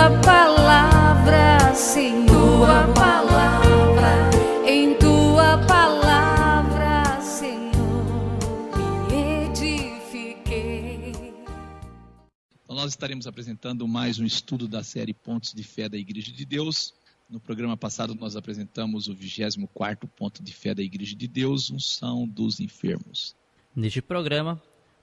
tua palavra, Senhor, tua palavra, em tua palavra, Senhor, me edifiquei. Então, nós estaremos apresentando mais um estudo da série Pontos de Fé da Igreja de Deus. No programa passado nós apresentamos o 24º ponto de fé da Igreja de Deus, unção dos enfermos. Neste programa,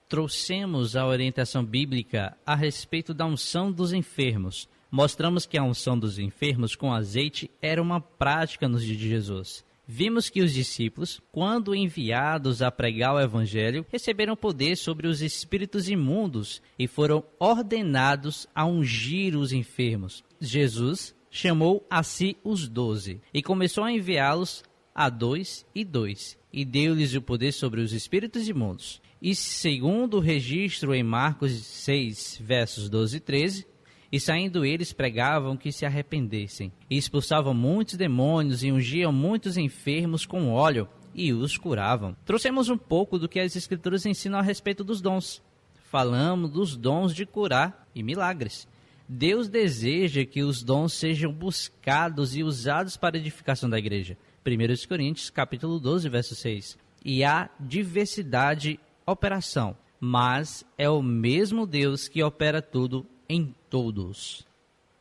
trouxemos a orientação bíblica a respeito da unção dos enfermos. Mostramos que a unção dos enfermos com azeite era uma prática nos dias de Jesus. Vimos que os discípulos, quando enviados a pregar o Evangelho, receberam poder sobre os espíritos imundos e foram ordenados a ungir os enfermos. Jesus chamou a si os 12 e começou a enviá-los a 2 e 2 e deu-lhes o poder sobre os espíritos imundos. E segundo o registro em Marcos 6, versos 12 e 13, e saindo eles pregavam que se arrependessem, e expulsavam muitos demônios e ungiam muitos enfermos com óleo e os curavam. Trouxemos um pouco do que as Escrituras ensinam a respeito dos dons. Falamos dos dons de curar e milagres. Deus deseja que os dons sejam buscados e usados para a edificação da igreja. 1 Coríntios, capítulo 12, verso 6. E há diversidade operação, mas é o mesmo Deus que opera tudo em todos.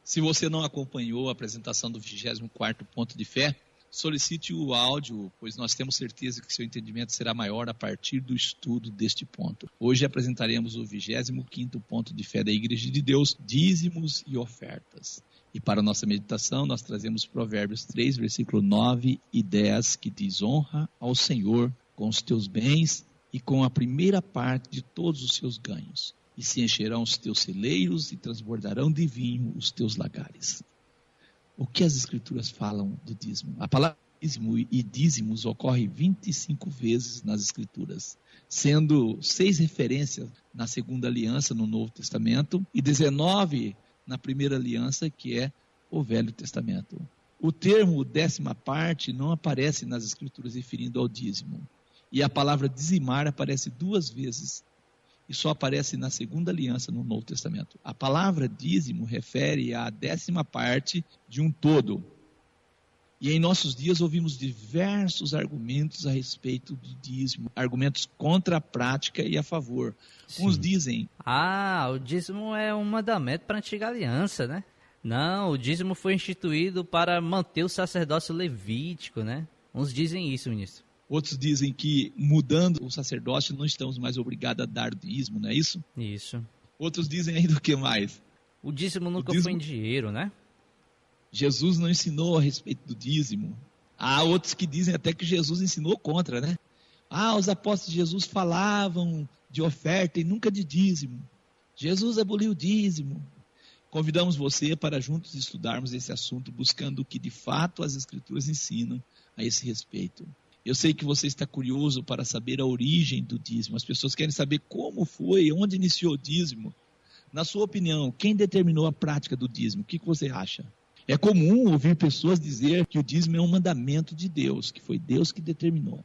Se você não acompanhou a apresentação do 24º ponto de fé, solicite o áudio, pois nós temos certeza que seu entendimento será maior a partir do estudo deste ponto. Hoje apresentaremos o 25º ponto de fé da Igreja de Deus, dízimos e ofertas. E para a nossa meditação nós trazemos Provérbios 3, versículo 9 e 10, que diz: honra ao Senhor com os teus bens e com a primeira parte de todos os seus ganhos, e se encherão os teus celeiros e transbordarão de vinho os teus lagares. O que as Escrituras falam do dízimo? A palavra dízimo e dízimos ocorre 25 vezes nas Escrituras, sendo 6 referências na Segunda Aliança, no Novo Testamento, e 19 na Primeira Aliança, que é o Velho Testamento. O termo décima parte não aparece nas Escrituras referindo ao dízimo, e a palavra dizimar aparece 2 vezes, e só aparece na Segunda Aliança, no Novo Testamento. A palavra dízimo refere à 10ª parte de um todo. E em nossos dias ouvimos diversos argumentos a respeito do dízimo, argumentos contra a prática e a favor. Sim. Uns dizem: o dízimo é um mandamento para a antiga aliança, né? Não, o dízimo foi instituído para manter o sacerdócio levítico, né? Uns dizem isso, ministro. Outros dizem que, mudando o sacerdócio, não estamos mais obrigados a dar dízimo, não é isso? Isso. Outros dizem ainda o que mais? O dízimo nunca foi em dinheiro, né? Jesus não ensinou a respeito do dízimo. Há outros que dizem até que Jesus ensinou contra, né? Os apóstolos de Jesus falavam de oferta e nunca de dízimo. Jesus aboliu o dízimo. Convidamos você para juntos estudarmos esse assunto, buscando o que de fato as Escrituras ensinam a esse respeito. Eu sei que você está curioso para saber a origem do dízimo. As pessoas querem saber como foi, onde iniciou o dízimo. Na sua opinião, quem determinou a prática do dízimo? O que você acha? É comum ouvir pessoas dizer que o dízimo é um mandamento de Deus, que foi Deus que determinou.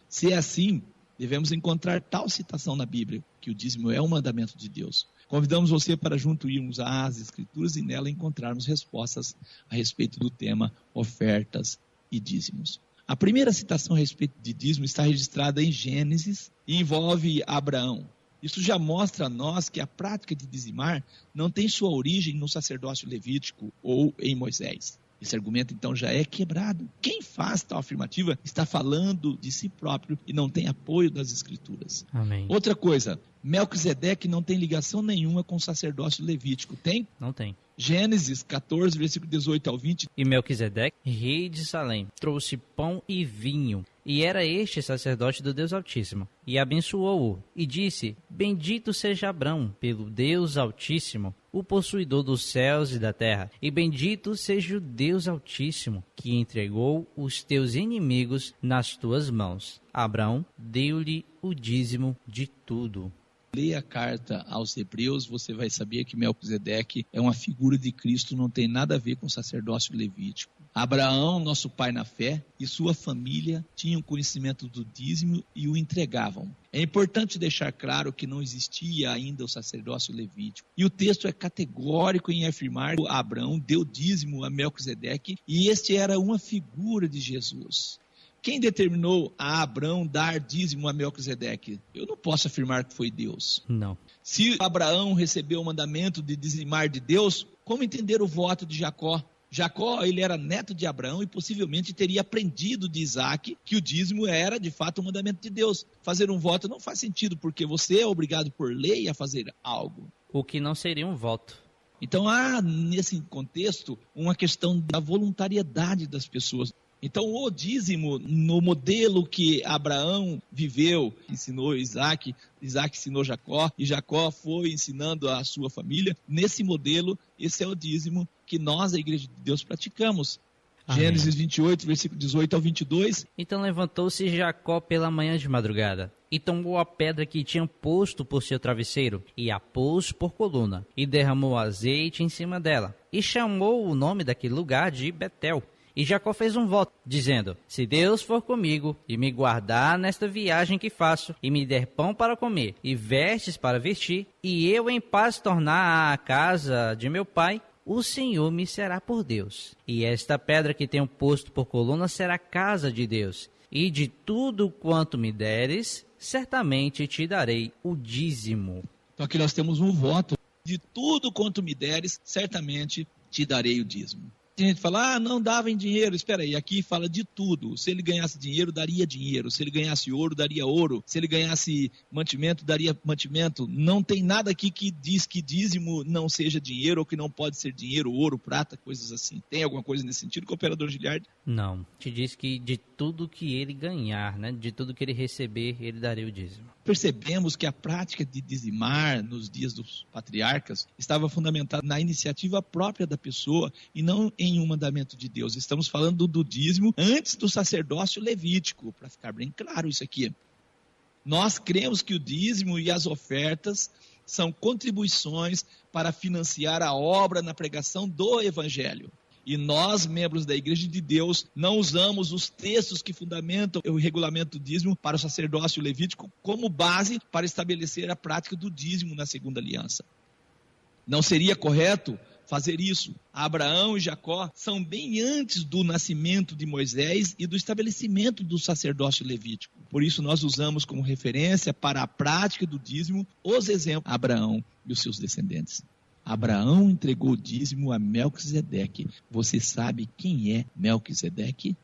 Se é assim, devemos encontrar tal citação na Bíblia, que o dízimo é um mandamento de Deus. Convidamos você para junto irmos às Escrituras e nela encontrarmos respostas a respeito do tema ofertas e dízimos. A primeira citação a respeito de dízimo está registrada em Gênesis e envolve Abraão. Isso já mostra a nós que a prática de dizimar não tem sua origem no sacerdócio levítico ou em Moisés. Esse argumento então já é quebrado. Quem faz tal afirmativa está falando de si próprio e não tem apoio das Escrituras. Amém. Outra coisa, Melquisedeque não tem ligação nenhuma com o sacerdócio levítico, tem? Não tem. Gênesis 14, versículo 18 ao 20. E Melquisedeque, rei de Salém, trouxe pão e vinho, e era este sacerdote do Deus Altíssimo, e abençoou-o, e disse: bendito seja Abrão, pelo Deus Altíssimo, o possuidor dos céus e da terra, e bendito seja o Deus Altíssimo, que entregou os teus inimigos nas tuas mãos. Abrão deu-lhe o dízimo de tudo. Leia a carta aos Hebreus, você vai saber que Melquisedeque é uma figura de Cristo, não tem nada a ver com o sacerdócio levítico. Abraão, nosso pai na fé, e sua família tinham conhecimento do dízimo e o entregavam. É importante deixar claro que não existia ainda o sacerdócio levítico. E o texto é categórico em afirmar que Abraão deu dízimo a Melquisedeque e este era uma figura de Jesus. Quem determinou a Abraão dar dízimo a Melquisedeque? Eu não posso afirmar que foi Deus. Não. Se Abraão recebeu o mandamento de dizimar de Deus, como entender o voto de Jacó? Jacó, ele era neto de Abraão e possivelmente teria aprendido de Isaac que o dízimo era de fato um mandamento de Deus. Fazer um voto não faz sentido porque você é obrigado por lei a fazer algo. O que não seria um voto. Então há nesse contexto uma questão da voluntariedade das pessoas. Então o dízimo, no modelo que Abraão viveu, ensinou Isaac, Isaac ensinou Jacó, e Jacó foi ensinando a sua família, nesse modelo, esse é o dízimo que nós, a Igreja de Deus, praticamos. Amém. Gênesis 28, versículo 18 ao 22. Então levantou-se Jacó pela manhã de madrugada, e tomou a pedra que tinham posto por seu travesseiro, e a pôs por coluna, e derramou azeite em cima dela, e chamou o nome daquele lugar de Betel. E Jacó fez um voto, dizendo: se Deus for comigo e me guardar nesta viagem que faço, e me der pão para comer e vestes para vestir, e eu em paz tornar à casa de meu pai, o Senhor me será por Deus. E esta pedra que tenho posto por coluna será casa de Deus. E de tudo quanto me deres, certamente te darei o dízimo. Então aqui nós temos um voto: de tudo quanto me deres, certamente te darei o dízimo. A gente fala, não dava em dinheiro. Espera aí, aqui fala de tudo. Se ele ganhasse dinheiro, daria dinheiro. Se ele ganhasse ouro, daria ouro. Se ele ganhasse mantimento, daria mantimento. Não tem nada aqui que diz que dízimo não seja dinheiro ou que não pode ser dinheiro, ouro, prata, coisas assim. Tem alguma coisa nesse sentido, cooperador Giliardi? Não, te diz que de tudo que ele ganhar, né, de tudo que ele receber, ele daria o dízimo. Percebemos que a prática de dizimar nos dias dos patriarcas estava fundamentada na iniciativa própria da pessoa e não em um mandamento de Deus. Estamos falando do dízimo antes do sacerdócio levítico, para ficar bem claro isso aqui. Nós cremos que o dízimo e as ofertas são contribuições para financiar a obra na pregação do Evangelho. E nós, membros da Igreja de Deus, não usamos os textos que fundamentam o regulamento do dízimo para o sacerdócio levítico como base para estabelecer a prática do dízimo na segunda aliança. Não seria correto fazer isso. Abraão e Jacó são bem antes do nascimento de Moisés e do estabelecimento do sacerdócio levítico. Por isso nós usamos como referência para a prática do dízimo os exemplos de Abraão e os seus descendentes. Abraão entregou o dízimo a Melquisedeque. Você sabe quem é Melquisedeque?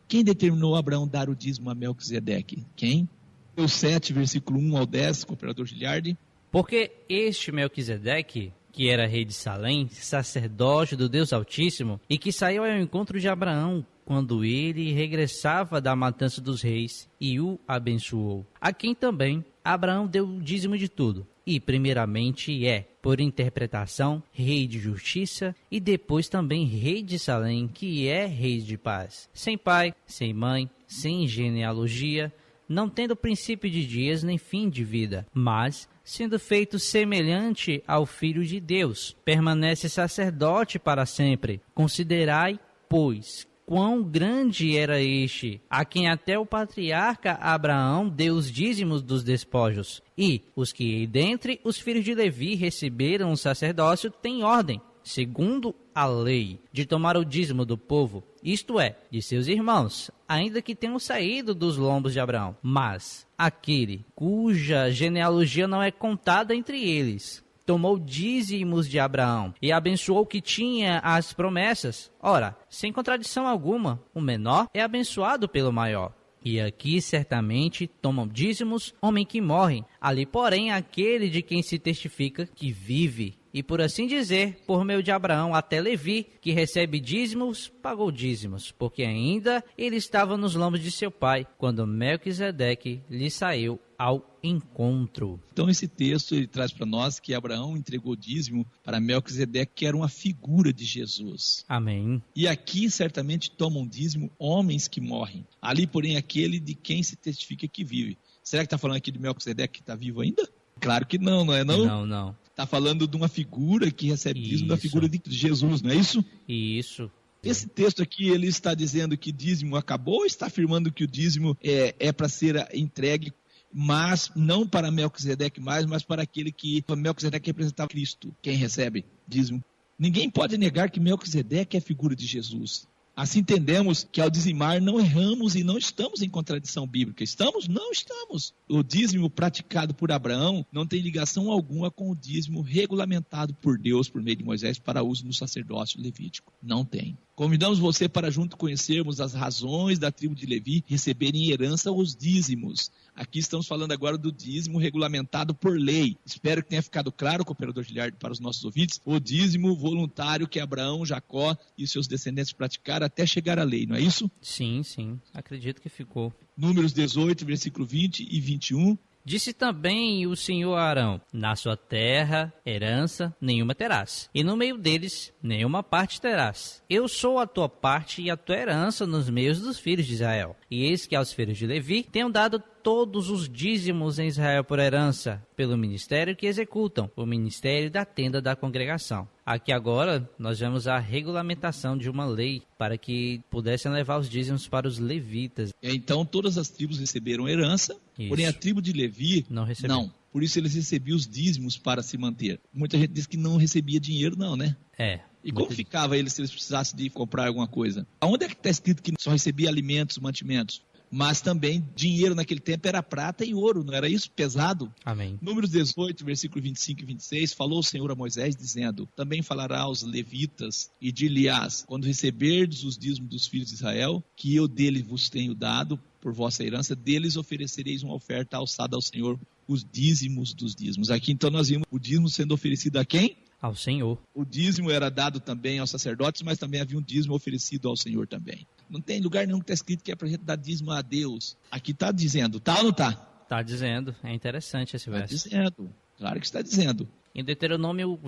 Quem determinou Abraão dar o dízimo a Melquisedeque? Quem? Mateus 7, versículo 1 ao 10, cooperador Giliardi. Porque este Melquisedeque, que era rei de Salém, sacerdote do Deus Altíssimo, e que saiu ao encontro de Abraão, quando ele regressava da matança dos reis, e o abençoou. A quem também Abraão deu o dízimo de tudo. E primeiramente por interpretação, rei de justiça, e depois também rei de Salém, que é rei de paz. Sem pai, sem mãe, sem genealogia, não tendo princípio de dias nem fim de vida, mas sendo feito semelhante ao Filho de Deus, permanece sacerdote para sempre. Considerai, pois, quão grande era este, a quem até o patriarca Abraão deu os dízimos dos despojos. E os que dentre os filhos de Levi receberam o sacerdócio têm ordem, segundo a lei, de tomar o dízimo do povo, isto é, de seus irmãos, ainda que tenham saído dos lombos de Abraão. Mas aquele cuja genealogia não é contada entre eles, tomou dízimos de Abraão e abençoou o que tinha as promessas. Ora, sem contradição alguma, o menor é abençoado pelo maior. E aqui certamente tomam dízimos homens que morrem, ali porém aquele de quem se testifica que vive. E por assim dizer, por meio de Abraão até Levi, que recebe dízimos, pagou dízimos, porque ainda ele estava nos lombos de seu pai, quando Melquisedeque lhe saiu ao encontro. Então esse texto ele traz para nós que Abraão entregou dízimo para Melquisedeque, que era uma figura de Jesus. Amém. E aqui certamente tomam dízimo homens que morrem. Ali, porém, aquele de quem se testifica que vive. Será que está falando aqui de Melquisedeque que está vivo ainda? Claro que não, não é não? Não. Está falando de uma figura que recebe dízimo da figura de Jesus, não é isso? Isso. Esse texto aqui, ele está dizendo que dízimo acabou ou está afirmando que o dízimo é para ser entregue, mas não para Melquisedeque mais, mas para aquele que Melquisedeque representava Cristo, quem recebe dízimo? Ninguém pode negar que Melquisedeque é a figura de Jesus. Assim entendemos que ao dizimar não erramos e não estamos em contradição bíblica. Estamos? Não estamos. O dízimo praticado por Abraão não tem ligação alguma com o dízimo regulamentado por Deus por meio de Moisés para uso no sacerdócio levítico. Não tem. Convidamos você para junto conhecermos as razões da tribo de Levi receberem em herança os dízimos. Aqui estamos falando agora do dízimo regulamentado por lei. Espero que tenha ficado claro, cooperador Giliardi, para os nossos ouvintes, o dízimo voluntário que Abraão, Jacó e seus descendentes praticaram até chegar à lei, não é isso? Sim, acredito que ficou. Números 18, versículo 20 e 21. Disse também o Senhor a Arão: na sua terra, herança nenhuma terás, e no meio deles, nenhuma parte terás. Eu sou a tua parte e a tua herança nos meios dos filhos de Israel. E eis que aos filhos de Levi tenho dado todos os dízimos em Israel por herança, pelo ministério que executam, o ministério da tenda da congregação. Aqui agora nós vemos a regulamentação de uma lei para que pudessem levar os dízimos para os levitas. Então todas as tribos receberam herança, porém a tribo de Levi não recebeu. Não. Por isso eles recebiam os dízimos para se manter. Muita gente diz que não recebia dinheiro não, né? E como ficava eles se eles precisassem de comprar alguma coisa? Aonde é que está escrito que só recebia alimentos, mantimentos? Mas também dinheiro naquele tempo era prata e ouro, não era isso? Pesado. Amém. Números 18, versículo 25 e 26, falou o Senhor a Moisés, dizendo: também falará aos levitas e dir-lhe-ás, quando receberdes os dízimos dos filhos de Israel, que eu dele vos tenho dado por vossa herança, deles oferecereis uma oferta alçada ao Senhor, os dízimos dos dízimos. Aqui então nós vimos o dízimo sendo oferecido a quem? Ao Senhor. O dízimo era dado também aos sacerdotes, mas também havia um dízimo oferecido ao Senhor também. Não tem lugar nenhum que está escrito que é para a gente dar dízimo a Deus. Aqui está dizendo, tá ou não está? Está dizendo, é interessante esse verso. Está dizendo, claro que está dizendo. Em Deuteronômio,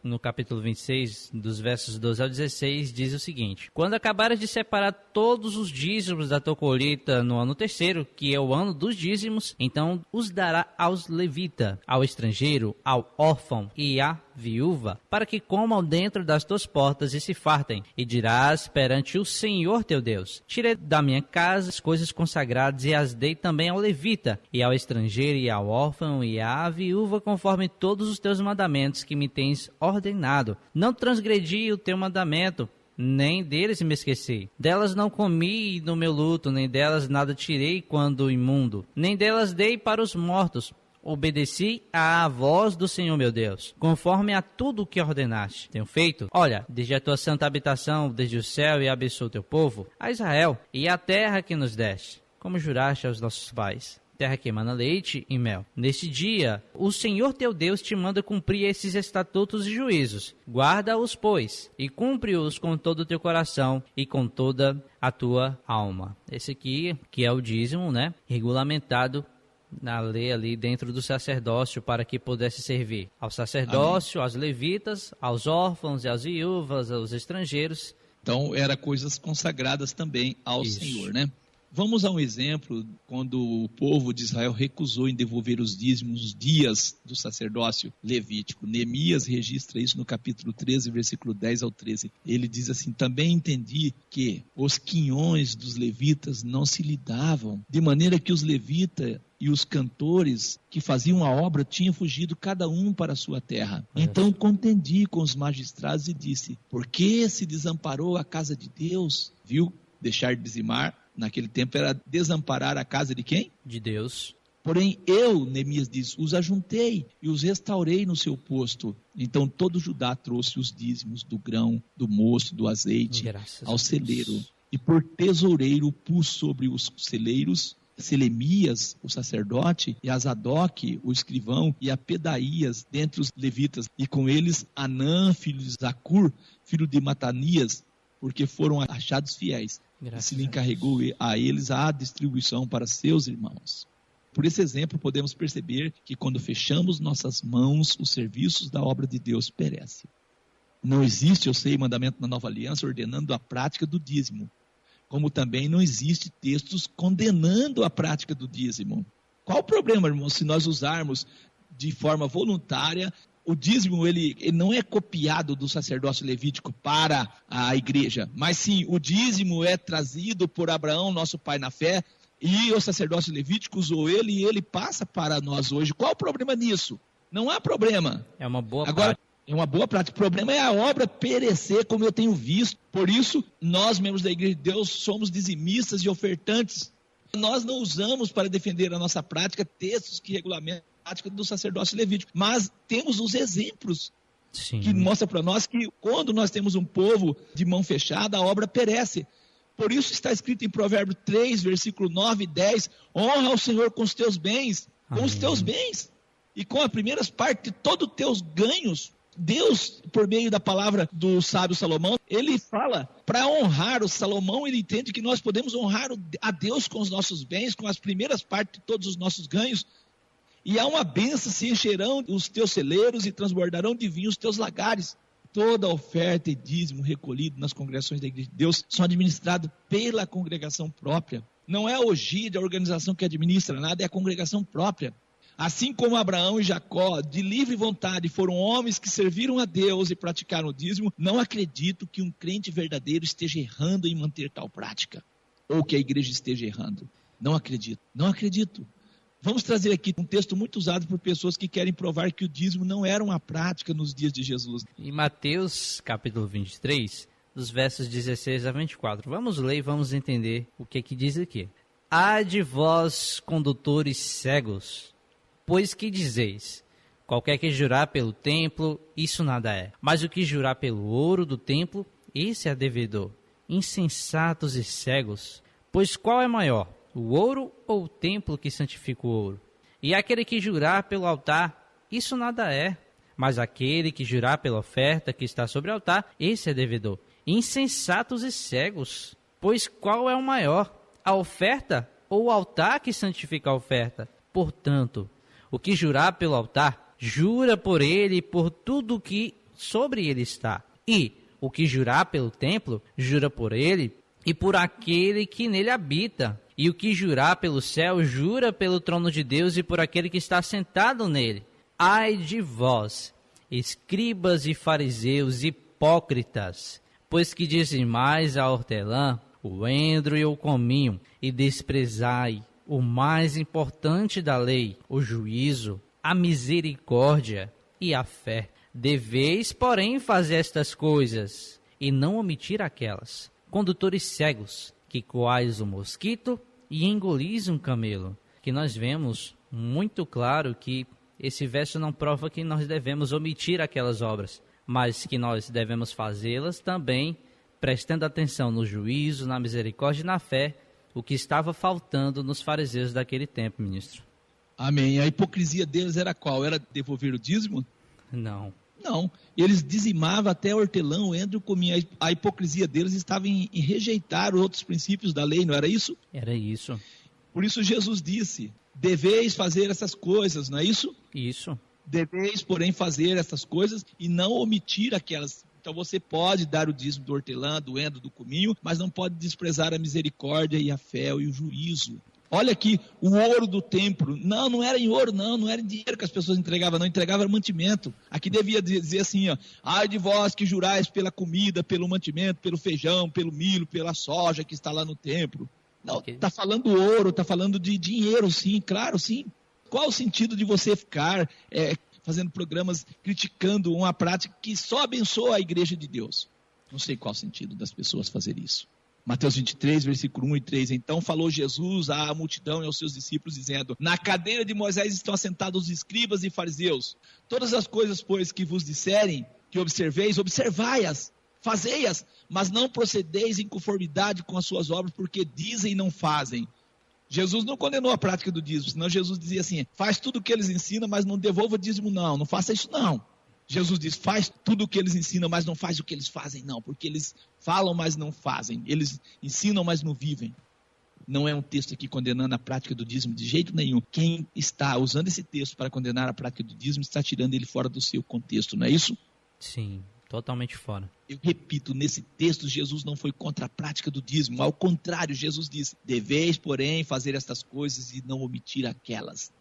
no capítulo 26, dos versos 12 ao 16, diz o seguinte: quando acabares de separar todos os dízimos da tua colheita no ano terceiro, que é o ano dos dízimos, então os dará aos levitas, ao estrangeiro, ao órfão e à viúva, para que comam dentro das tuas portas e se fartem. E dirás perante o Senhor teu Deus: tirei da minha casa as coisas consagradas e as dei também ao levita, e ao estrangeiro e ao órfão e à viúva, conforme todos os teus mandamentos que me tens ordenado. Não transgredi o teu mandamento, nem deles me esqueci. Delas não comi no meu luto, nem delas nada tirei quando imundo, nem delas dei para os mortos. Obedeci à voz do Senhor meu Deus, conforme a tudo o que ordenaste. Tenho feito, olha, desde a tua santa habitação, desde o céu, e abençoo teu povo, a Israel, e a terra que nos deste, como juraste aos nossos pais, terra que emana leite e mel. Neste dia, o Senhor teu Deus te manda cumprir esses estatutos e juízos. Guarda-os, pois, e cumpre-os com todo o teu coração e com toda a tua alma. Esse aqui, que é o dízimo, né? Regulamentado na lei ali dentro do sacerdócio, para que pudesse servir ao sacerdócio, aos levitas, aos órfãos e às viúvas, aos estrangeiros. Então, eram coisas consagradas também ao Isso. Senhor, né? Vamos a um exemplo, quando o povo de Israel recusou em devolver os dízimos nos dias do sacerdócio levítico. Neemias registra isso no capítulo 13, versículo 10 ao 13. Ele diz assim: também entendi que os quinhões dos levitas não se lidavam, de maneira que os levitas e os cantores que faziam a obra tinham fugido cada um para a sua terra. Então contendi com os magistrados e disse: por que se desamparou a casa de Deus? Viu? Deixar de dizimar naquele tempo era desamparar a casa de quem? De Deus. Porém eu, Neemias diz, os ajuntei e os restaurei no seu posto. Então todo Judá trouxe os dízimos do grão, do mosto, do azeite ao celeiro. E por tesoureiro pus sobre os celeiros Selemias, o sacerdote, e a Zadok, o escrivão, e a Pedaías, dentre os levitas, e com eles Anã, filho de Zacur, filho de Matanias, porque foram achados fiéis. E se lhe encarregou a eles a distribuição para seus irmãos. Por esse exemplo, podemos perceber que quando fechamos nossas mãos, os serviços da obra de Deus perecem. Não existe, eu sei, mandamento na Nova Aliança ordenando a prática do dízimo, como também não existe textos condenando a prática do dízimo. Qual o problema, irmão, se nós usarmos de forma voluntária O dízimo, ele não é copiado do sacerdócio levítico para a igreja, mas sim, o dízimo é trazido por Abraão, nosso pai na fé, e o sacerdócio levítico usou ele e ele passa para nós hoje. Qual o problema nisso? Não há problema. É uma boa Agora, prática. é uma boa prática. O problema é a obra perecer, como eu tenho visto. Por isso, nós, membros da Igreja de Deus, somos dizimistas e ofertantes. Nós não usamos para defender a nossa prática textos que regulamentam a prática do sacerdócio levítico, mas temos os exemplos que mostram para nós que quando nós temos um povo de mão fechada, a obra perece. Por isso está escrito em Provérbios 3, versículo 9 e 10, honra ao Senhor com os teus bens, com os teus bens, e com as primeiras partes de todos os teus ganhos. Deus, por meio da palavra do sábio Salomão, ele fala para honrar o Salomão, ele entende que nós podemos honrar a Deus com os nossos bens, com as primeiras partes de todos os nossos ganhos, e há uma bênção, se encherão os teus celeiros e transbordarão de vinho os teus lagares. Toda oferta e dízimo recolhido nas congregações da Igreja de Deus são administrados pela congregação própria. Não é a OGID, a organização que administra nada, é a congregação própria. Assim como Abraão e Jacó, de livre vontade, foram homens que serviram a Deus e praticaram o dízimo, não acredito que um crente verdadeiro esteja errando em manter tal prática, ou que a igreja esteja errando. Não acredito. Vamos trazer aqui um texto muito usado por pessoas que querem provar que o dízimo não era uma prática nos dias de Jesus. Em Mateus, capítulo 23, dos versos 16 a 24. Vamos ler e vamos entender o que diz aqui. Ai de vós, condutores cegos, pois que dizeis, qualquer que jurar pelo templo, isso nada é. Mas o que jurar pelo ouro do templo, esse é devedor. Insensatos e cegos, pois qual é maior, o ouro ou o templo que santifica o ouro? E aquele que jurar pelo altar, isso nada é. Mas aquele que jurar pela oferta que está sobre o altar, esse é devedor. Insensatos e cegos, pois qual é o maior, a oferta ou o altar que santifica a oferta? Portanto, o que jurar pelo altar, jura por ele e por tudo que sobre ele está. E o que jurar pelo templo, jura por ele e por aquele que nele habita. E o que jurar pelo céu, jura pelo trono de Deus e por aquele que está sentado nele. Ai de vós, escribas e fariseus hipócritas, pois que dizimais a hortelã, o endro e o cominho, e desprezai o mais importante da lei, o juízo, a misericórdia e a fé. Deveis, porém, fazer estas coisas, e não omitir aquelas. Condutores cegos, que coais o mosquito e engolis um camelo. Que nós vemos muito claro que esse verso não prova que nós devemos omitir aquelas obras, mas que nós devemos fazê-las também, prestando atenção no juízo, na misericórdia e na fé, o que estava faltando nos fariseus daquele tempo, ministro. Amém. A hipocrisia deles era qual? Era devolver o dízimo? Não. Não, eles dizimavam até hortelã, o endro comia. A hipocrisia deles estava em rejeitar os outros princípios da lei, não era isso? Era isso. Por isso Jesus disse, deveis fazer essas coisas, não é isso? Isso. Deveis, porém, fazer essas coisas e não omitir aquelas. Então você pode dar o dízimo do hortelã, do endro, do cominho, mas não pode desprezar a misericórdia e a fé e o juízo. Olha aqui, o ouro do templo. Não era em ouro, não era em dinheiro que as pessoas entregavam, não, entregavam mantimento. Aqui devia dizer assim, ó, ai de vós que jurais pela comida, pelo mantimento, pelo feijão, pelo milho, pela soja que está lá no templo. Não, está falando ouro, está falando de dinheiro, sim, claro, sim. Qual o sentido de você ficar fazendo programas criticando uma prática que só abençoa a igreja de Deus? Não sei qual o sentido das pessoas fazer isso. Mateus 23, versículo 1 e 3. Então falou Jesus à multidão e aos seus discípulos, dizendo, na cadeira de Moisés estão assentados os escribas e fariseus. Todas as coisas, pois, que vos disserem, que observeis, observai-as, fazei-as, mas não procedeis em conformidade com as suas obras, porque dizem e não fazem. Jesus não condenou a prática do dízimo, senão Jesus dizia assim, faz tudo o que eles ensinam, mas não devolva o dízimo não faça isso não. Jesus diz, faz tudo o que eles ensinam, mas não faz o que eles fazem, não. Porque eles falam, mas não fazem. Eles ensinam, mas não vivem. Não é um texto aqui condenando a prática do dízimo de jeito nenhum. Quem está usando esse texto para condenar a prática do dízimo está tirando ele fora do seu contexto, não é isso? Sim, totalmente fora. Eu repito, nesse texto Jesus não foi contra a prática do dízimo. Ao contrário, Jesus diz, deveis, porém, fazer estas coisas e não omitir aquelas.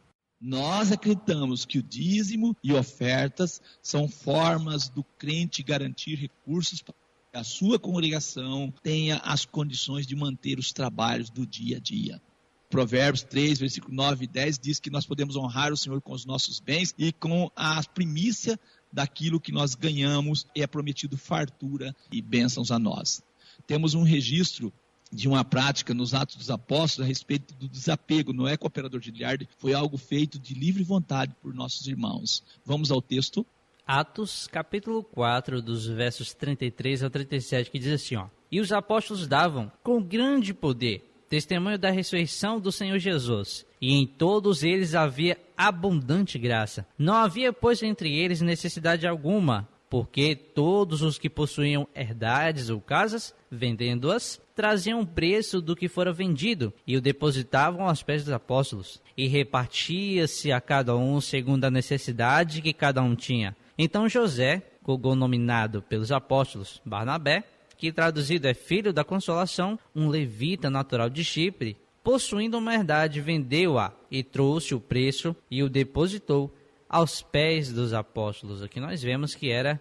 Nós acreditamos que o dízimo e ofertas são formas do crente garantir recursos para que a sua congregação tenha as condições de manter os trabalhos do dia a dia. Provérbios 3, versículo 9 e 10 diz que nós podemos honrar o Senhor com os nossos bens e com a primícia daquilo que nós ganhamos, é prometido fartura e bênçãos a nós. Temos um registro de uma prática nos Atos dos Apóstolos a respeito do desapego. Noé, cooperador de Liarde, foi algo feito de livre vontade por nossos irmãos. Vamos ao texto. Atos, capítulo 4, dos versos 33 ao 37, que diz assim, ó: E os apóstolos davam, com grande poder, testemunho da ressurreição do Senhor Jesus, e em todos eles havia abundante graça. Não havia, pois, entre eles necessidade alguma, porque todos os que possuíam herdades ou casas, vendendo-as, traziam o preço do que fora vendido e o depositavam aos pés dos apóstolos. E repartia-se a cada um segundo a necessidade que cada um tinha. Então José, cognominado pelos apóstolos Barnabé, que traduzido é filho da consolação, um levita natural de Chipre, possuindo uma herdade, vendeu-a e trouxe o preço e o depositou aos pés dos apóstolos. Aqui nós vemos que era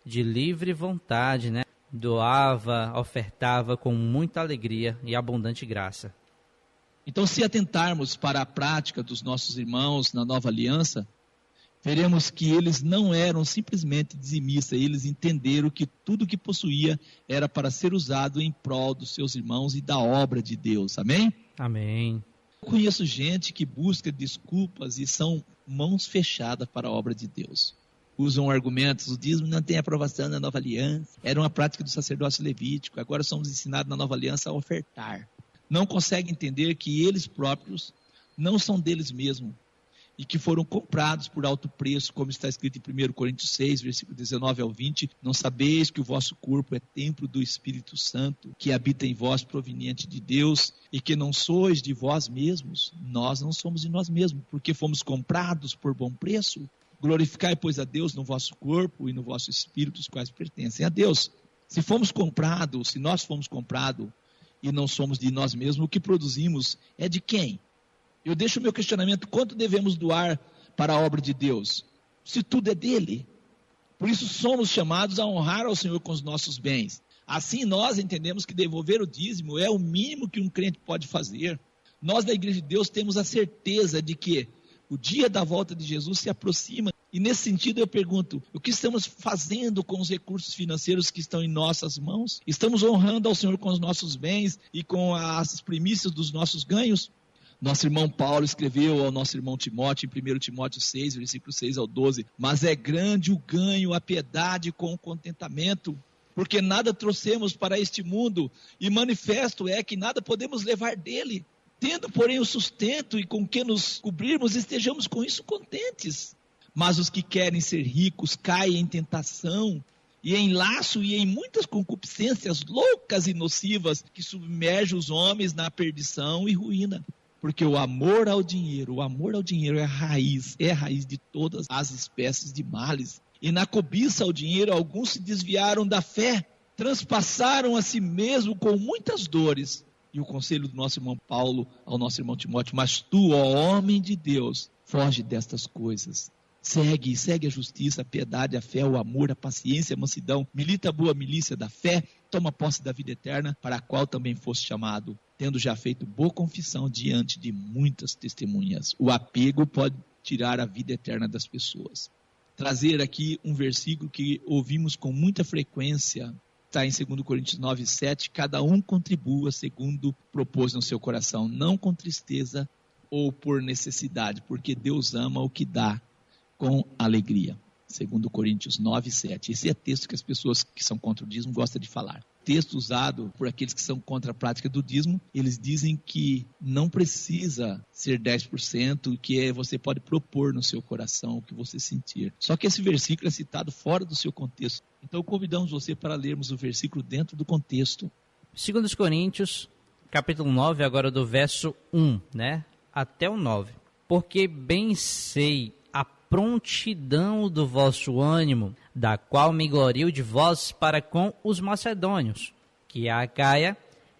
de livre vontade, né? Doava, ofertava com muita alegria e abundante graça. Então, se atentarmos para a prática dos nossos irmãos na nova aliança, veremos que eles não eram simplesmente dizimistas, eles entenderam que tudo que possuía era para ser usado em prol dos seus irmãos e da obra de Deus. Amém? Amém. Eu conheço gente que busca desculpas e são mãos fechadas para a obra de Deus. Usam argumentos, o dízimo não tem aprovação na nova aliança, era uma prática do sacerdócio levítico, agora somos ensinados na nova aliança a ofertar. Não conseguem entender que eles próprios não são deles mesmos e que foram comprados por alto preço, como está escrito em 1 Coríntios 6, versículo 19 ao 20, não sabeis que o vosso corpo é templo do Espírito Santo, que habita em vós proveniente de Deus, e que não sois de vós mesmos? Nós não somos de nós mesmos, porque fomos comprados por bom preço. Glorificai, pois, a Deus no vosso corpo e no vosso espírito, os quais pertencem a Deus. Se fomos comprados, se nós fomos comprados e não somos de nós mesmos, o que produzimos é de quem? Eu deixo o meu questionamento: quanto devemos doar para a obra de Deus? Se tudo é dele. Por isso somos chamados a honrar ao Senhor com os nossos bens. Assim nós entendemos que devolver o dízimo é o mínimo que um crente pode fazer. Nós da Igreja de Deus temos a certeza de que o dia da volta de Jesus se aproxima. E nesse sentido eu pergunto, o que estamos fazendo com os recursos financeiros que estão em nossas mãos? Estamos honrando ao Senhor com os nossos bens e com as primícias dos nossos ganhos? Nosso irmão Paulo escreveu ao nosso irmão Timóteo, em 1 Timóteo 6, versículo 6 ao 12, mas é grande o ganho, a piedade com o contentamento, porque nada trouxemos para este mundo, e manifesto é que nada podemos levar dele. Tendo, porém, o sustento e com que nos cobrirmos, estejamos com isso contentes. Mas os que querem ser ricos caem em tentação, e em laço e em muitas concupiscências loucas e nocivas, que submergem os homens na perdição e ruína. Porque o amor ao dinheiro é a raiz de todas as espécies de males. E na cobiça ao dinheiro, alguns se desviaram da fé, transpassaram a si mesmo com muitas dores. E o conselho do nosso irmão Paulo ao nosso irmão Timóteo: mas tu, ó homem de Deus, foge destas coisas. Segue a justiça, a piedade, a fé, o amor, a paciência, a mansidão. Milita a boa milícia da fé, toma posse da vida eterna, para a qual também foste chamado, tendo já feito boa confissão diante de muitas testemunhas. O apego pode tirar a vida eterna das pessoas. Trazer aqui um versículo que ouvimos com muita frequência, está em 2 Coríntios 9, 7, cada um contribua segundo propôs no seu coração, não com tristeza ou por necessidade, porque Deus ama o que dá com alegria. 2 Coríntios 9, 7. Esse é texto que as pessoas que são contra o dízimo gostam de falar. Texto usado por aqueles que são contra a prática do dízimo, eles dizem que não precisa ser 10%, que você pode propor no seu coração o que você sentir. Só que esse versículo é citado fora do seu contexto. Então convidamos você para lermos o versículo dentro do contexto. 2 Coríntios, capítulo 9, agora do verso 1, né? Até o 9. Porque bem sei a prontidão do vosso ânimo, da qual me glorio de vós para com os macedônios, que a Acaia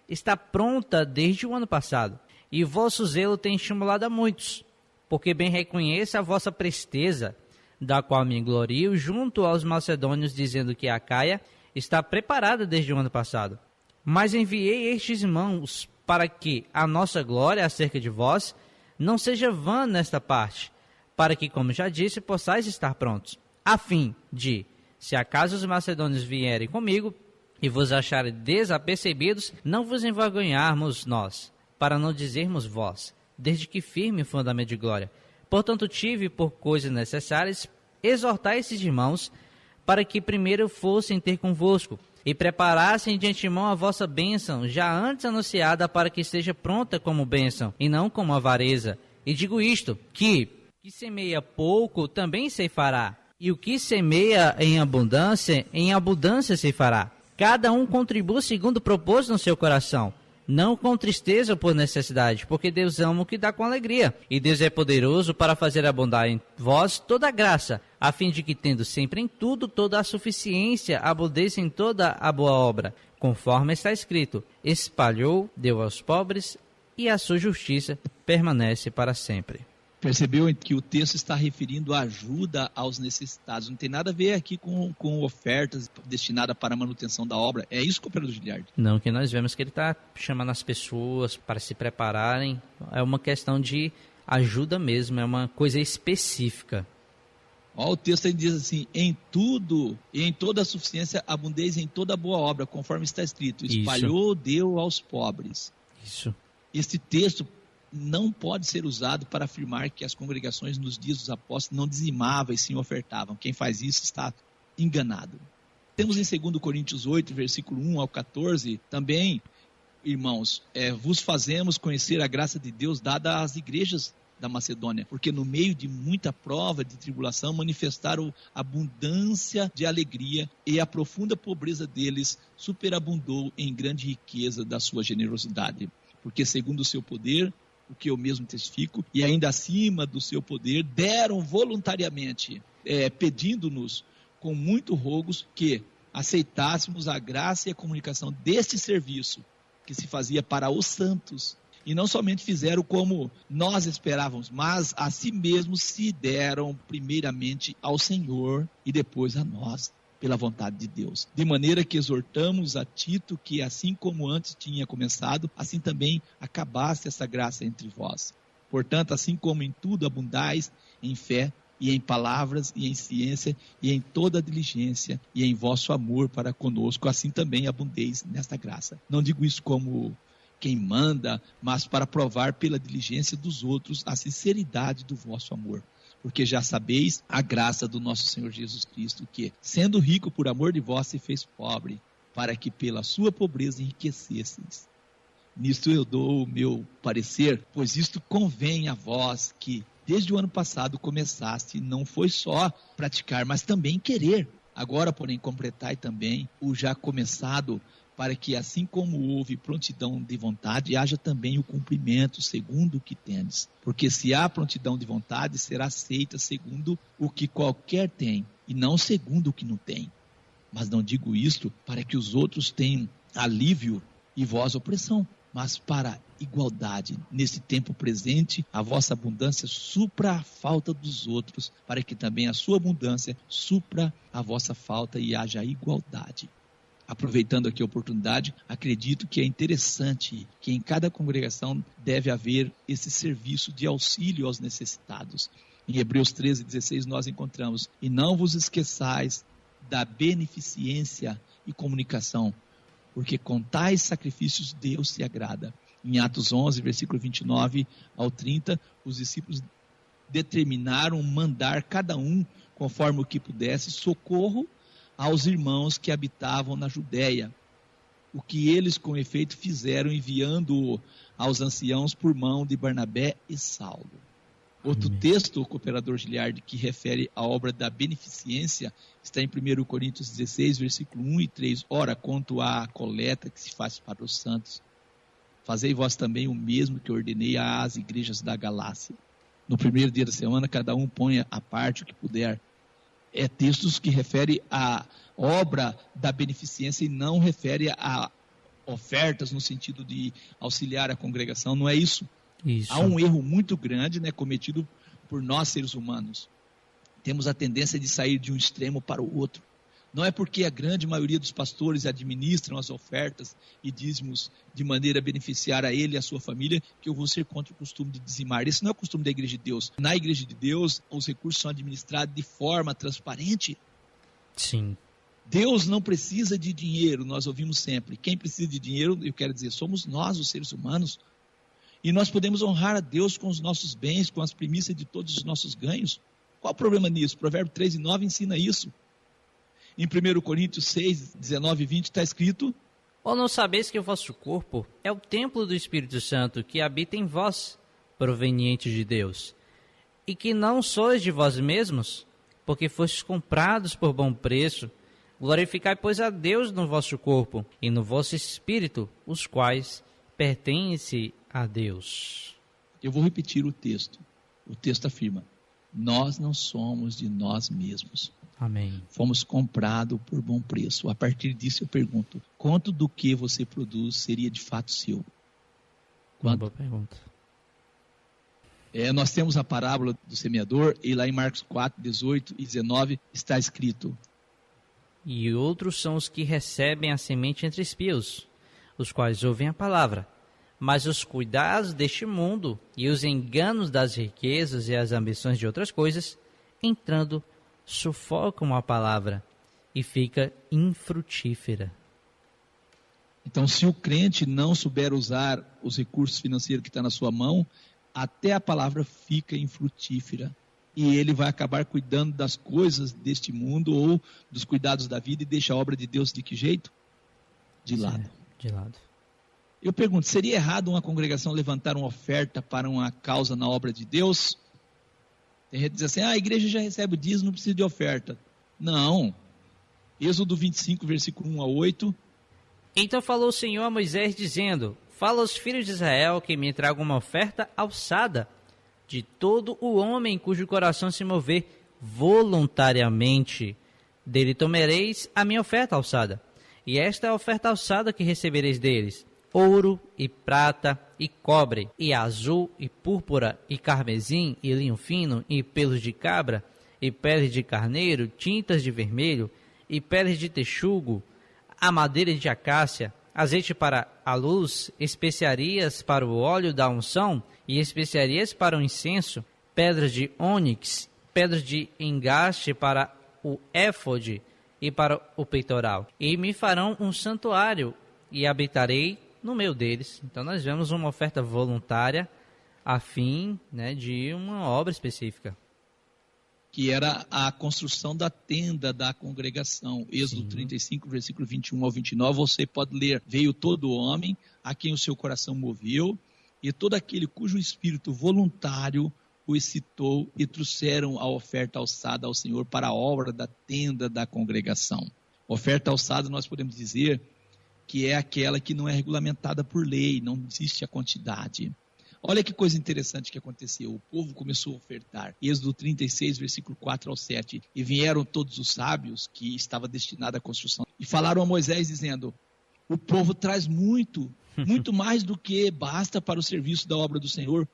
está pronta desde o ano passado, e vosso zelo tem estimulado a muitos. porque bem reconheço a vossa presteza, da qual me glorio junto aos macedônios, dizendo que a Acaia está preparada desde o ano passado. Mas enviei estes irmãos para que a nossa glória acerca de vós não seja vã nesta parte, para que, como já disse, possais estar prontos, a fim de, se acaso os macedônios vierem comigo e vos acharem desapercebidos, não vos envergonharmos nós, para não dizermos vós, desde que firme o fundamento de glória. Portanto, tive por coisas necessárias exortar esses irmãos para que primeiro fossem ter convosco e preparassem de antemão a vossa bênção, já antes anunciada, para que esteja pronta como bênção e não como avareza. E digo isto, que semeia pouco também ceifará, e o que semeia em abundância ceifará. Cada um contribua segundo propôs no seu coração, não com tristeza ou por necessidade, porque Deus ama o que dá com alegria. E Deus é poderoso para fazer abundar em vós toda a graça, a fim de que, tendo sempre em tudo toda a suficiência, abundeis em toda a boa obra, conforme está escrito: espalhou, deu aos pobres, e a sua justiça permanece para sempre. Percebeu que o texto está referindo a ajuda aos necessitados. Não tem nada a ver aqui com ofertas destinadas para a manutenção da obra. É isso, cooperador Giliardi? Não, que nós vemos que ele está chamando as pessoas para se prepararem. É uma questão de ajuda mesmo, é uma coisa específica. Ó, o texto diz assim: em tudo e em toda a suficiência abundeis em toda boa obra, conforme está escrito: espalhou, deu aos pobres. Isso. Este texto não pode ser usado para afirmar que as congregações nos dias dos apóstolos não dizimavam e sim ofertavam. Quem faz isso está enganado. Temos em 2 Coríntios 8, versículo 1 ao 14, também, irmãos, vos fazemos conhecer a graça de Deus dada às igrejas da Macedônia, porque no meio de muita prova, de tribulação, manifestaram abundância de alegria, e a profunda pobreza deles superabundou em grande riqueza da sua generosidade. Porque segundo o seu poder, o que eu mesmo testifico, e ainda acima do seu poder, deram voluntariamente, pedindo-nos com muito rogos que aceitássemos a graça e a comunicação deste serviço que se fazia para os santos. E não somente fizeram como nós esperávamos, mas a si mesmos se deram primeiramente ao Senhor e depois a nós, pela vontade de Deus. De maneira que exortamos a Tito que, assim como antes tinha começado, assim também acabasse essa graça entre vós. Portanto, assim como em tudo abundais, em fé e em palavras e em ciência e em toda diligência e em vosso amor para conosco, assim também abundeis nesta graça. Não digo isso como quem manda, mas para provar pela diligência dos outros a sinceridade do vosso amor. Porque já sabeis a graça do nosso Senhor Jesus Cristo, que, sendo rico por amor de vós, se fez pobre, para que pela sua pobreza enriquecesseis. Nisto eu dou o meu parecer, pois isto convém a vós que, desde o ano passado, começaste, não foi só praticar, mas também querer. Agora, porém, completai também o já começado, para que, assim como houve prontidão de vontade, haja também o cumprimento segundo o que tendes. Porque se há prontidão de vontade, será aceita segundo o que qualquer tem, e não segundo o que não tem. Mas não digo isto para que os outros tenham alívio e vós opressão, mas para igualdade. Nesse tempo presente, a vossa abundância supra a falta dos outros, para que também a sua abundância supra a vossa falta e haja igualdade. Aproveitando aqui a oportunidade, acredito que é interessante que em cada congregação deve haver esse serviço de auxílio aos necessitados. Em Hebreus 13:16 nós encontramos: e não vos esqueçais da beneficência e comunicação, porque com tais sacrifícios Deus se agrada. Em Atos 11, versículo 29 ao 30, os discípulos determinaram mandar cada um, conforme o que pudesse, socorro aos irmãos que habitavam na Judéia, o que eles com efeito fizeram, enviando-o aos anciãos por mão de Barnabé e Saulo. Outro texto, o cooperador Giliardi, que refere à obra da beneficência, está em 1 Coríntios 16, versículo 1 e 3. Ora, quanto à coleta que se faz para os santos, fazei vós também o mesmo que ordenei às igrejas da Galácia. No primeiro dia da semana, cada um ponha à parte o que puder. Textos que referem à obra da beneficência e não refere a ofertas no sentido de auxiliar a congregação. Não é isso. Isso. Há um erro muito grande, né, cometido por nós seres humanos. Temos a tendência de sair de um extremo para o outro. Não é porque a grande maioria dos pastores administram as ofertas e dízimos de maneira a beneficiar a ele e a sua família que eu vou ser contra o costume de dizimar. Esse não é o costume da Igreja de Deus. Na Igreja de Deus, os recursos são administrados de forma transparente. Sim. Deus não precisa de dinheiro, nós ouvimos sempre. Quem precisa de dinheiro, eu quero dizer, somos nós, os seres humanos. E nós podemos honrar a Deus com os nossos bens, com as primícias de todos os nossos ganhos. Qual o problema nisso? Provérbio 3:9 ensina isso. Em 1 Coríntios 6, 19 e 20 está escrito: Ou não sabeis que o vosso corpo é o templo do Espírito Santo que habita em vós, proveniente de Deus, e que não sois de vós mesmos, porque fostes comprados por bom preço? Glorificai, pois, a Deus no vosso corpo e no vosso espírito, os quais pertencem a Deus. Eu vou repetir o texto. O texto afirma: nós não somos de nós mesmos. Amém. Fomos comprados por bom preço. A partir disso eu pergunto: quanto do que você produz seria de fato seu? Uma boa pergunta. Nós temos a parábola do semeador, e lá em Marcos 4, 18 e 19 está escrito: E outros são os que recebem a semente entre espios, os quais ouvem a palavra, mas os cuidados deste mundo e os enganos das riquezas e as ambições de outras coisas, entrando, sufocam a palavra e fica infrutífera. Então, se o crente não souber usar os recursos financeiros que estão na sua mão, até a palavra fica infrutífera. E ele vai acabar cuidando das coisas deste mundo ou dos cuidados da vida e deixa a obra de Deus de que jeito? De lado. De lado. Eu pergunto, seria errado uma congregação levantar uma oferta para uma causa na obra de Deus? Tem gente que diz assim: a igreja já recebe o dízimo, não precisa de oferta. Não. Êxodo 25, versículo 1 a 8. Então falou o Senhor a Moisés, dizendo: Fala aos filhos de Israel que me tragam uma oferta alçada de todo o homem cujo coração se mover voluntariamente. Dele tomareis a minha oferta alçada. E esta é a oferta alçada que recebereis deles: ouro e prata e cobre, e azul e púrpura e carmesim e linho fino e pelos de cabra e peles de carneiro, tintas de vermelho e peles de texugo, a madeira de acácia, azeite para a luz, especiarias para o óleo da unção e especiarias para o incenso, pedras de ônix, pedras de engaste para o éfode e para o peitoral. E me farão um santuário e habitarei no meio deles. Então nós vemos uma oferta voluntária a fim, né, de uma obra específica. Que era a construção da tenda da congregação. Êxodo 35, versículo 21 ao 29, você pode ler: veio todo homem a quem o seu coração moveu, e todo aquele cujo espírito voluntário o excitou, e trouxeram a oferta alçada ao Senhor para a obra da tenda da congregação. Oferta alçada, nós podemos dizer que é aquela que não é regulamentada por lei, não existe a quantidade. Olha que coisa interessante que aconteceu. O povo começou a ofertar. Êxodo 36, versículo 4 ao 7. E vieram todos os sábios que estava destinado à construção e falaram a Moisés dizendo: o povo traz muito mais do que basta para o serviço da obra do Senhor.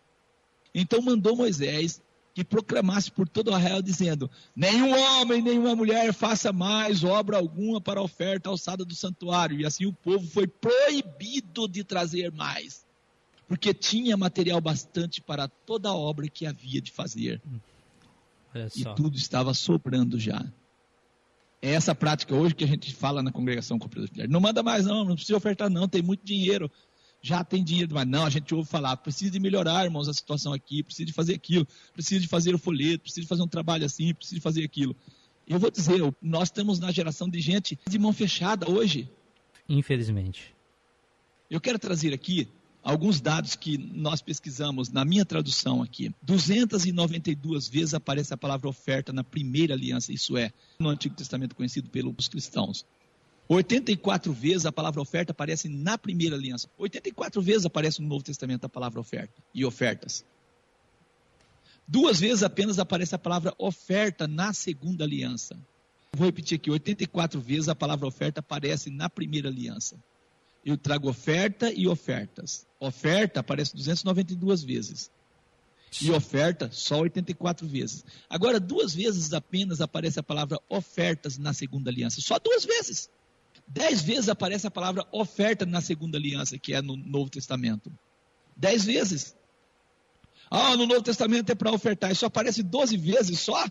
Então mandou Moisés que proclamasse por todo o arraial dizendo: nenhum homem, nenhuma mulher faça mais obra alguma para a oferta alçada do santuário. E assim o povo foi proibido de trazer mais, porque tinha material bastante para toda a obra que havia de fazer. E tudo estava sobrando já. É essa prática hoje que a gente fala na congregação Cooperadora. Não manda mais não precisa ofertar não, tem muito dinheiro. Já tem dinheiro, mas não, a gente ouve falar: precisa de melhorar, irmãos, a situação aqui, precisa de fazer aquilo, precisa de fazer o folheto, precisa de fazer um trabalho assim, precisa de fazer aquilo. Eu vou dizer, nós estamos na geração de gente de mão fechada hoje. Infelizmente. Eu quero trazer aqui alguns dados que nós pesquisamos na minha tradução aqui. 292 vezes aparece a palavra oferta na primeira aliança, isso é, no Antigo Testamento conhecido pelos cristãos. 84 vezes a palavra oferta aparece na primeira aliança. 84 vezes aparece no Novo Testamento a palavra oferta e ofertas. 2 vezes apenas aparece a palavra oferta na segunda aliança. Vou repetir aqui: 84 vezes a palavra oferta aparece na primeira aliança. Eu trago oferta e ofertas. Oferta aparece 292 vezes. E oferta só 84 vezes. Agora, 2 vezes apenas aparece a palavra ofertas na segunda aliança. Só 2 vezes. 10 vezes aparece a palavra oferta na segunda aliança, que é no Novo Testamento. 10 vezes. No Novo Testamento é para ofertar. Isso aparece 12 vezes só.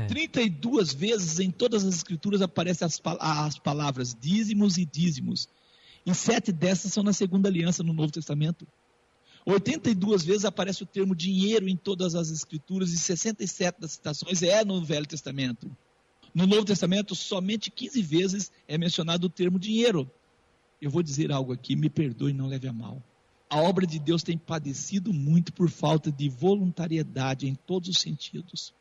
32 vezes em todas as escrituras aparecem as palavras dízimos e dízimos. E 7 dessas são na segunda aliança no Novo Testamento. 82 vezes aparece o termo dinheiro em todas as escrituras e 67 das citações é no Velho Testamento. No Novo Testamento, somente 15 vezes é mencionado o termo dinheiro. Eu vou dizer algo aqui, me perdoe, não leve a mal. A obra de Deus tem padecido muito por falta de voluntariedade em todos os sentidos.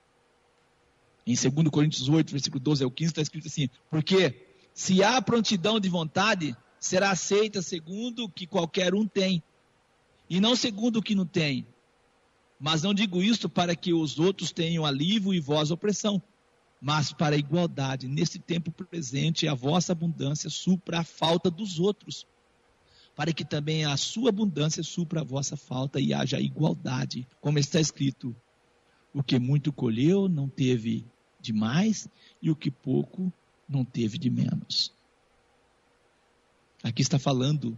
Em 2 Coríntios 8, versículo 12 ao 15, está escrito assim: porque se há prontidão de vontade, será aceita segundo o que qualquer um tem, e não segundo o que não tem. Mas não digo isto para que os outros tenham alívio e vós opressão, mas para a igualdade. Neste tempo presente, a vossa abundância supra a falta dos outros, para que também a sua abundância supra a vossa falta e haja igualdade. Como está escrito: o que muito colheu não teve de mais, e o que pouco não teve de menos. Aqui está falando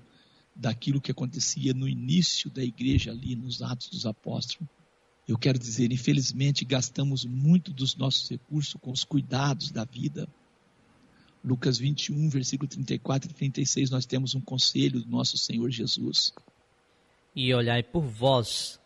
daquilo que acontecia no início da igreja ali, nos Atos dos Apóstolos. Eu quero dizer, infelizmente, gastamos muito dos nossos recursos com os cuidados da vida. Lucas 21, versículo 34 e 36, nós temos um conselho do nosso Senhor Jesus. E olhai por vós,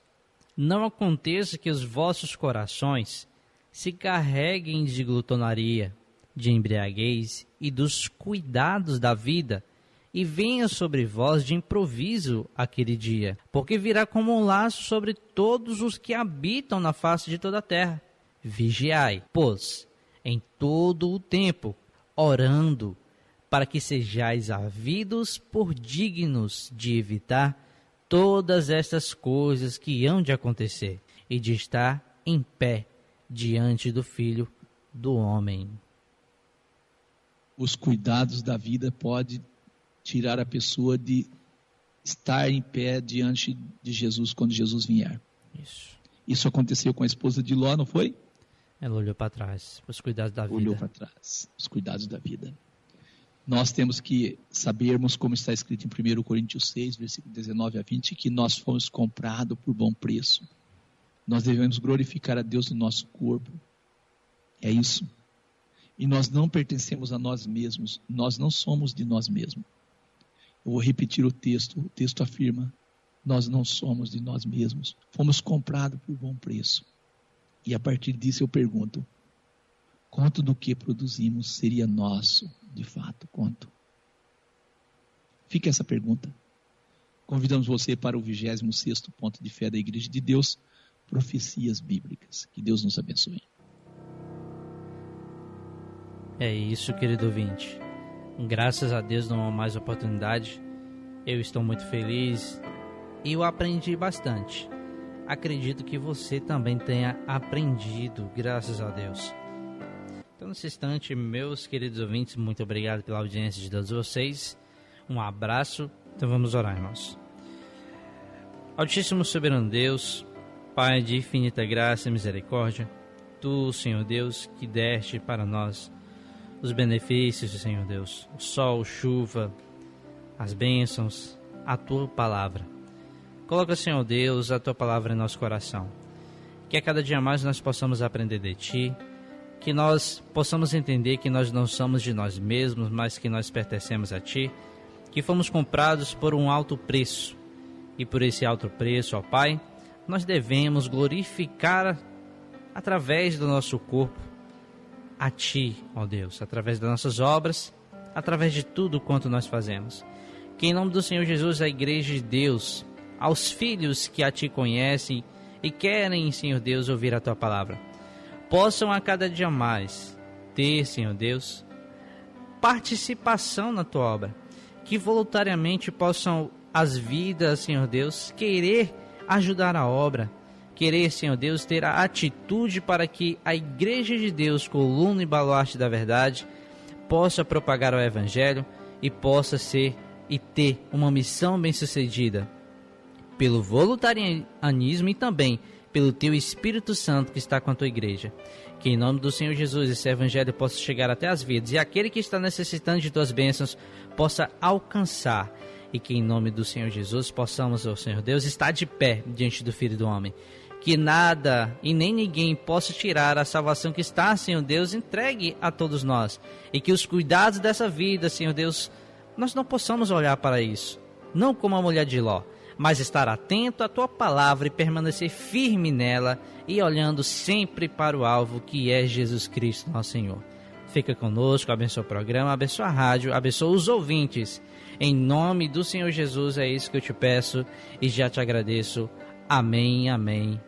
não aconteça que os vossos corações se carreguem de glutonaria, de embriaguez e dos cuidados da vida, e venha sobre vós de improviso aquele dia, porque virá como um laço sobre todos os que habitam na face de toda a terra. Vigiai, pois, em todo o tempo, orando, para que sejais havidos por dignos de evitar todas estas coisas que hão de acontecer, e de estar em pé diante do Filho do Homem. Os cuidados da vida podem tirar a pessoa de estar em pé diante de Jesus quando Jesus vier. Isso aconteceu com a esposa de Ló, não foi? Ela olhou para trás, os cuidados da vida. Olhou para trás, os cuidados da vida. Nós temos que sabermos, como está escrito em 1 Coríntios 6, versículo 19 a 20, que nós fomos comprados por bom preço. Nós devemos glorificar a Deus no nosso corpo. É isso. E nós não pertencemos a nós mesmos. Nós não somos de nós mesmos. Eu vou repetir o texto. O texto afirma: nós não somos de nós mesmos. Fomos comprados por bom preço. E a partir disso eu pergunto: quanto do que produzimos seria nosso, de fato? Quanto? Fica essa pergunta. Convidamos você para o 26º ponto de fé da Igreja de Deus, profecias bíblicas. Que Deus nos abençoe. É isso, querido ouvinte. Graças a Deus, não há mais oportunidade. Eu estou muito feliz e eu aprendi bastante. Acredito que você também tenha aprendido, graças a Deus. Então, nesse instante, meus queridos ouvintes, muito obrigado pela audiência de todos vocês. Um abraço. Então vamos orar, irmãos. Altíssimo soberano Deus, Pai de infinita graça e misericórdia, Tu, Senhor Deus, que deste para nós os benefícios, Senhor Deus, o sol, chuva, as bênçãos, a Tua palavra. Coloca, Senhor Deus, a Tua palavra em nosso coração. Que a cada dia mais nós possamos aprender de Ti, que nós possamos entender que nós não somos de nós mesmos, mas que nós pertencemos a Ti, que fomos comprados por um alto preço. E por esse alto preço, ó Pai, nós devemos glorificar através do nosso corpo a Ti, ó Deus, através das nossas obras, através de tudo quanto nós fazemos. Que em nome do Senhor Jesus, a Igreja de Deus, aos filhos que a Ti conhecem e querem, Senhor Deus, ouvir a Tua palavra, possam a cada dia mais ter, Senhor Deus, participação na Tua obra, que voluntariamente possam as vidas, Senhor Deus, querer ajudar a obra, querer, Senhor Deus, ter a atitude para que a Igreja de Deus, coluna e baluarte da verdade, possa propagar o Evangelho e possa ser e ter uma missão bem-sucedida, pelo voluntarianismo e também pelo Teu Espírito Santo que está com a Tua igreja. Que em nome do Senhor Jesus esse Evangelho possa chegar até as vidas, e aquele que está necessitando de Tuas bênçãos possa alcançar, e que em nome do Senhor Jesus possamos, ó Senhor Deus, estar de pé diante do Filho do Homem. Que nada e nem ninguém possa tirar a salvação que está, Senhor Deus, entregue a todos nós. E que os cuidados dessa vida, Senhor Deus, nós não possamos olhar para isso, não como a mulher de Ló, mas estar atento à Tua palavra e permanecer firme nela e olhando sempre para o alvo que é Jesus Cristo, nosso Senhor. Fica conosco, abençoa o programa, abençoa a rádio, abençoa os ouvintes. Em nome do Senhor Jesus é isso que eu te peço e já te agradeço. Amém, amém